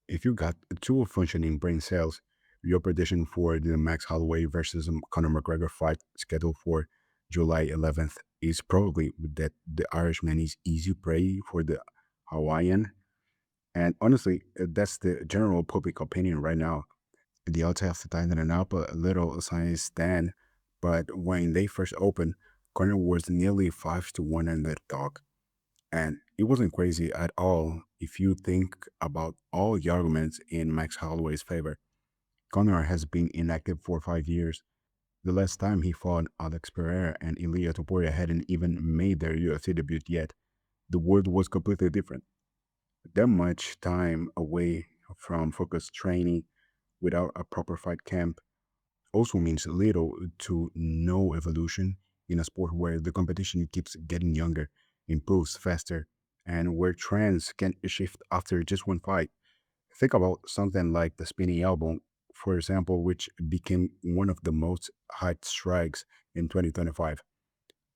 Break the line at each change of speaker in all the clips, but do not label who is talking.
If you got two functioning brain cells, your prediction for the Max Holloway versus Conor McGregor fight scheduled for July 11th is probably that the Irishman is easy prey for the Hawaiian. And honestly, that's the general public opinion right now. The odds have tightened up a little since then, but when they first opened, Conor was nearly 5-1 underdog. And it wasn't crazy at all if you think about all the arguments in Max Holloway's favor. Conor has been inactive for 5 years. The last time he fought Alex Pereira and Ilia Topuria hadn't even made their UFC debut yet. The world was completely different. That much time away from focused training without a proper fight camp also means little to no evolution in a sport where the competition keeps getting younger, improves faster, and where trends can shift after just one fight. Think about something like the spinning elbow, for example, which became one of the most hyped strikes in 2025.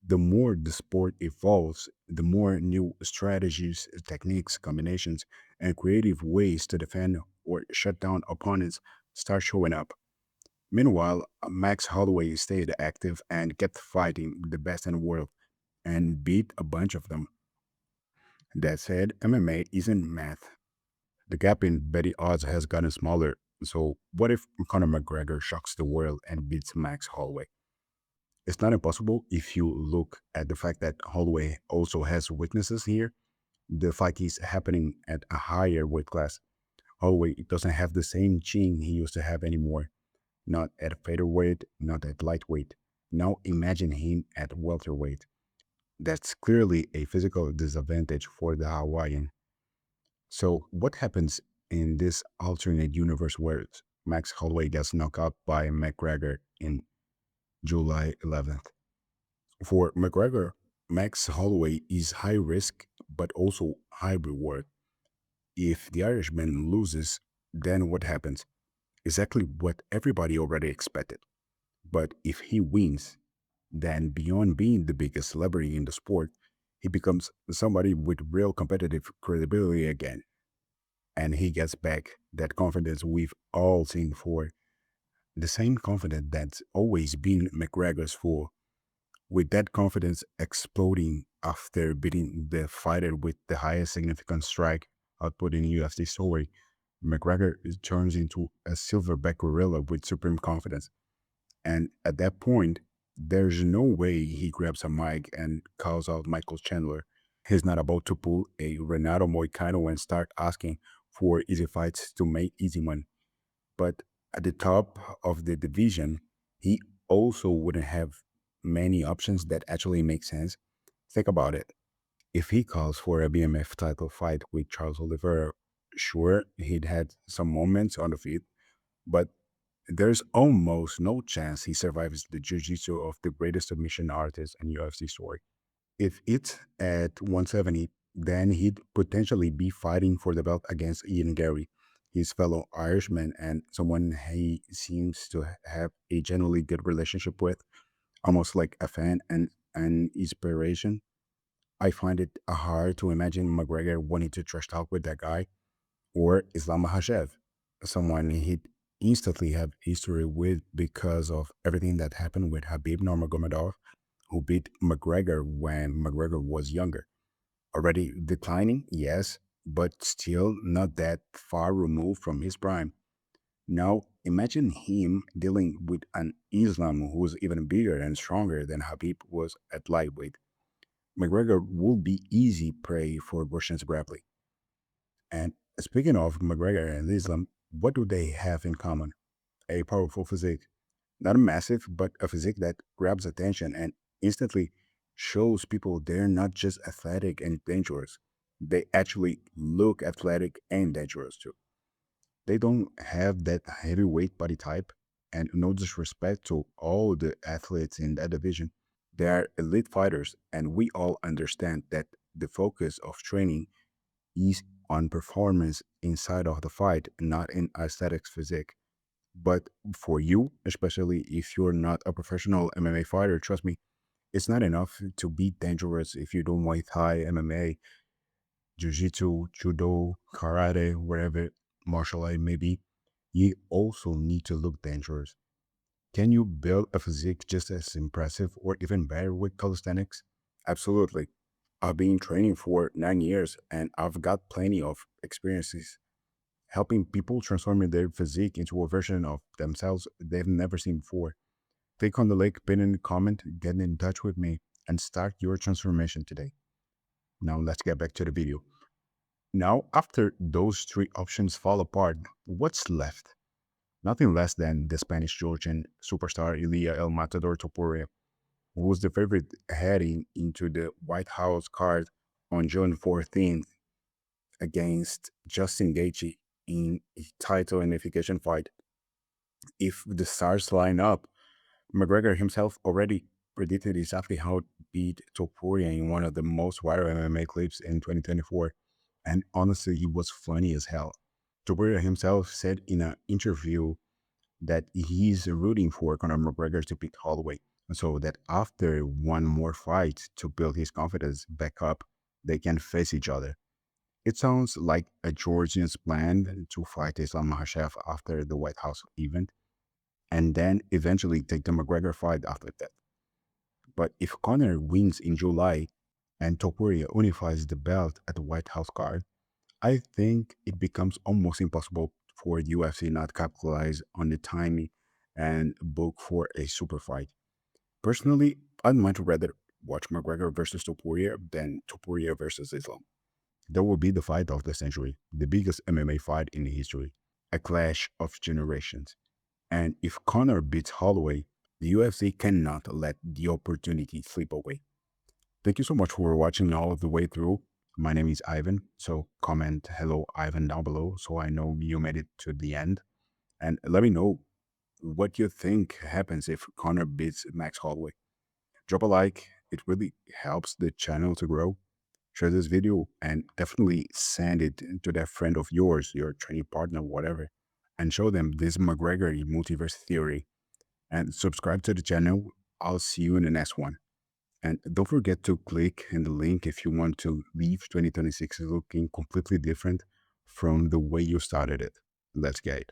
The more the sport evolves, the more new strategies, techniques, combinations, and creative ways to defend or shut down opponents start showing up. Meanwhile, Max Holloway stayed active and kept fighting the best in the world and beat a bunch of them. That said, MMA isn't math. The gap in betting odds has gotten smaller. So, what if Conor McGregor shocks the world and beats Max Holloway? It's not impossible if you look at the fact that Holloway also has weaknesses here. The fight is happening at a higher weight class. Holloway doesn't have the same chin he used to have anymore. Not at featherweight, not at lightweight. Now imagine him at welterweight. That's clearly a physical disadvantage for the Hawaiian. So, what happens in this alternate universe where Max Holloway gets knocked out by McGregor in July 11th? For McGregor, Max Holloway is high risk but also high reward. If the Irishman loses, then what happens? Exactly what everybody already expected. But if he wins, then beyond being the biggest celebrity in the sport, he becomes somebody with real competitive credibility again. And he gets back that confidence we've all seen for, the same confidence that's always been McGregor's for, with that confidence exploding after beating the fighter with the highest significant strike output in UFC history. McGregor turns into a silverback gorilla with supreme confidence. And at that point, there's no way he grabs a mic and calls out Michael Chandler. He's not about to pull a Renato Moicano and start asking for easy fights to make easy money. But at the top of the division, he also wouldn't have many options that actually make sense. Think about it. If he calls for a BMF title fight with Charles Oliveira, sure, he'd had some moments on the field, but there's almost no chance he survives the jiu-jitsu of the greatest submission artist in UFC story. If it's at 170, then he'd potentially be fighting for the belt against Ian Gary, his fellow Irishman, and someone he seems to have a genuinely good relationship with, almost like a fan and an inspiration. I find it hard to imagine McGregor wanting to trash talk with that guy, or Islam Makhachev, someone he'd instantly have history with because of everything that happened with Habib Nurmagomedov, who beat McGregor when McGregor was younger. Already declining, yes, but still not that far removed from his prime. Now, imagine him dealing with an Islam who's even bigger and stronger than Habib was at lightweight. McGregor would be easy prey for Russians grappling. And speaking of McGregor and Islam, what do they have in common? A powerful physique. Not a massive, but a physique that grabs attention and instantly shows people they're not just athletic and dangerous. They actually look athletic and dangerous too. They don't have that heavyweight body type, and no disrespect to all the athletes in that division. They are elite fighters, and we all understand that the focus of training is on performance inside of the fight, not in aesthetics physique. But for you, especially if you're not a professional MMA fighter, trust me, it's not enough to be dangerous if you do Muay Thai, MMA, Jiu Jitsu, Judo, Karate, whatever. martial art maybe, you also need to look dangerous. Can you build a physique just as impressive or even better with calisthenics? Absolutely. I've been training for 9 years and I've got plenty of experiences helping people transforming their physique into a version of themselves they've never seen before. Click on the link pinned in the comment, get in touch with me, and start your transformation today. Now let's get back to the video. Now, after those three options fall apart, what's left? Nothing less than the Spanish Georgian superstar Ilia El Matador Topuria, who was the favorite heading into the White House card on June 14th against Justin Gaethje in a title unification fight. If the stars line up, McGregor himself already predicted exactly how to beat Topuria in one of the most viral MMA clips in 2024. And honestly, it was funny as hell. Topuria himself said in an interview that he's rooting for Conor McGregor to beat Holloway, so that after one more fight to build his confidence back up, they can face each other. It sounds like a Georgian's plan to fight Islam Makhachev after the White House event, and then eventually take the McGregor fight after that. But if Conor wins in July and Topuria unifies the belt at the White House card, I think it becomes almost impossible for UFC not capitalize on the timing and book for a super fight. Personally, I'd much rather watch McGregor versus Topuria than Topuria versus Islam. That will be the fight of the century, the biggest MMA fight in history, a clash of generations. And if Conor beats Holloway, the UFC cannot let the opportunity slip away. Thank you so much for watching all of the way through. My name is Ivan, so comment hello Ivan down below so I know you made it to the end. And let me know what you think happens if Conor beats Max Holloway. Drop a like, it really helps the channel to grow. Share this video and definitely send it to that friend of yours, your training partner, whatever, and show them this McGregor multiverse theory. And subscribe to the channel. I'll see you in the next one. And don't forget to click in the link if you want to leave 2026 looking completely different from the way you started it. Let's get it.